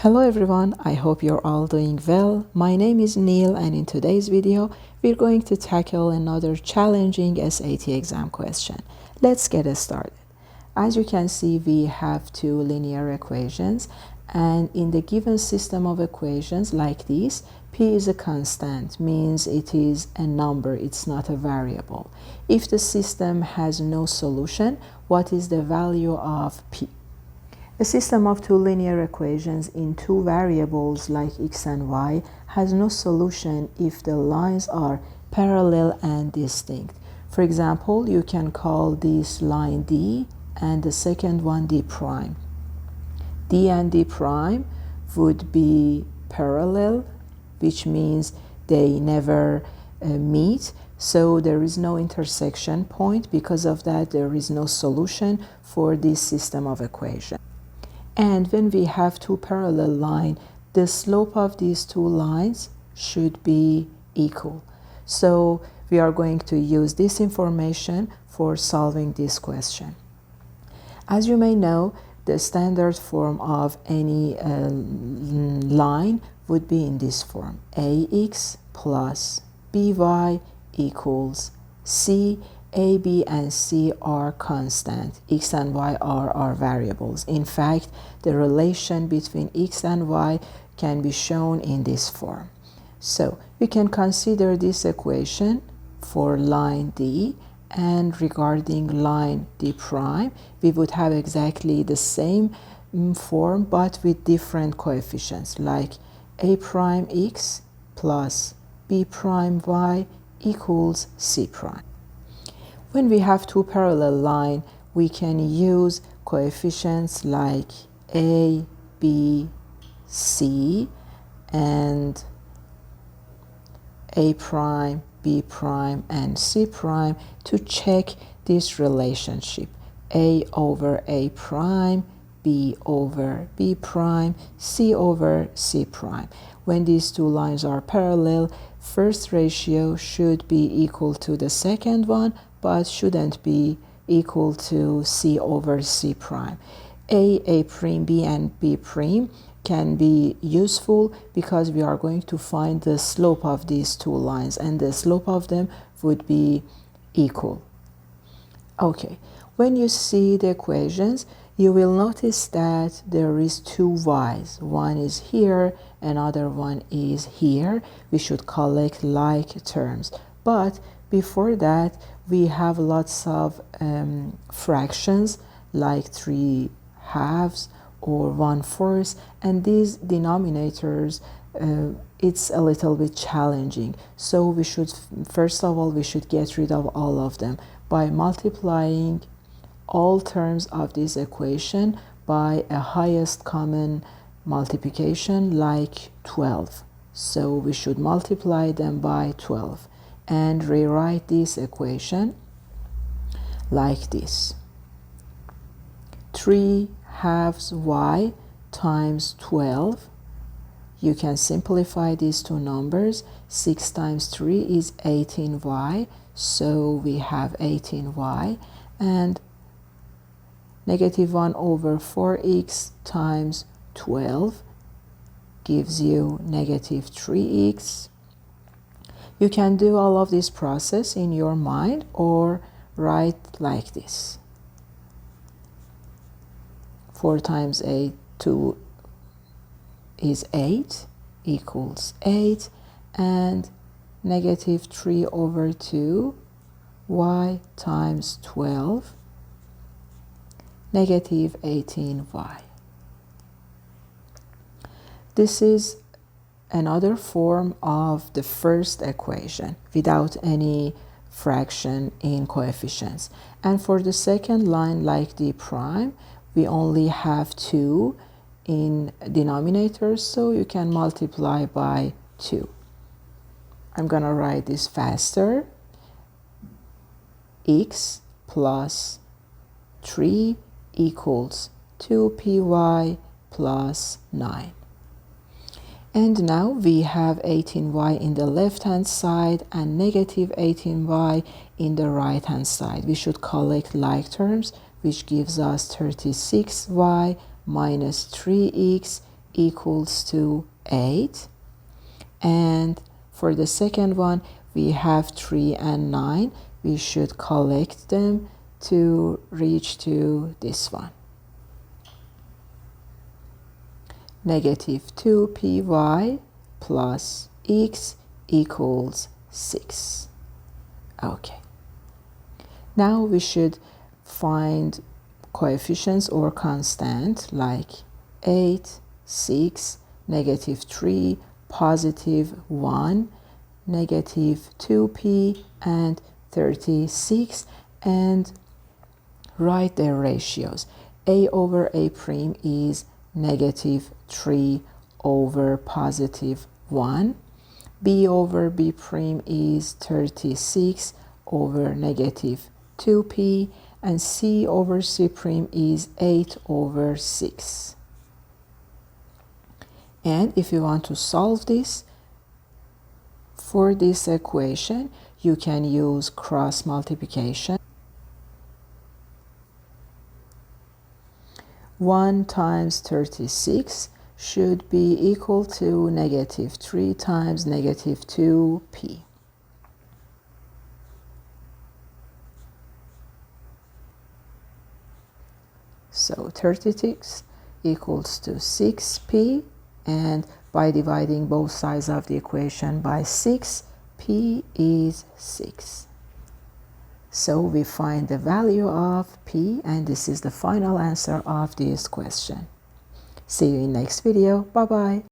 Hello everyone, I hope you're all doing well. My name is Neil and in today's video we're going to tackle another challenging SAT exam question. Let's get started. As you can see, we have two linear equations, and in the given system of equations like this, p is a constant, means it is a number, it's not a variable. If the system has no solution, what is the value of p? A system of two linear equations in two variables like x and y has no solution if the lines are parallel and distinct. For example, you can call this line D and the second one D prime. D and D prime would be parallel, which means they never meet, so there is no intersection point. Because of that, there is no solution for this system of equations. And when we have two parallel lines, the slope of these two lines should be equal. So we are going to use this information for solving this question. As you may know, the standard form of any line would be in this form: ax plus by equals c. A, B, and C are constant. X and Y are variables. In fact, the relation between X and Y can be shown in this form. So we can consider this equation for line D, and regarding line D prime, we would have exactly the same form but with different coefficients, like A prime X plus B prime Y equals C prime. When we have two parallel lines, we can use coefficients like A, B, C, and A prime, B prime, and C prime to check this relationship: A over A prime, B over B prime, C over C prime. When these two lines are parallel, first ratio should be equal to the second one, but shouldn't be equal to C over C prime. A prime, B, and B prime can be useful because we are going to find the slope of these two lines, and the slope of them would be equal. Okay, when you see the equations, you will notice that there is two y's. One is here, another one is here. We should collect like terms. But before that, we have lots of fractions like 3/2 or 1/4, and these denominators, it's a little bit challenging. So we should, first of all, we should get rid of all of them by multiplying all terms of this equation by a highest common multiplication like 12. So we should multiply them by 12 and rewrite this equation like this: 3/2 y times 12. You can simplify these two numbers. 6 times 3 is 18y, so we have 18y, and -1 over 4x times 12 gives you -3x. You can do all of this process in your mind or write like this: 4 times 8 2 is 8 equals 8, and -3 over 2 y times 12 -18y. This is another form of the first equation without any fraction in coefficients. And for the second line, like D prime, we only have 2 in denominators, so you can multiply by 2. I'm gonna write this faster: x plus 3 equals 2py plus 9. And now we have 18y in the left hand side and -18y in the right hand side. We should collect like terms, which gives us 36y minus 3x equals to 8. And for the second one, we have 3 and 9. We should collect them to reach to this one. Negative 2py plus x equals 6. Okay. Now we should find coefficients or constant like 8, 6, negative 3, positive 1, negative 2p, and 36, and write their ratios. A over A prime is negative 3 over positive 1. B over B prime is 36 over negative 2p, and C over C prime is 8 over 6. And if you want to solve this, for this equation, you can use cross multiplication. 1 times 36 should be equal to negative 3 times negative 2p. So 36 equals to 6p, and by dividing both sides of the equation by 6, p is 6. So we find the value of p, and this is the final answer of this question. See you in next video. Bye-bye.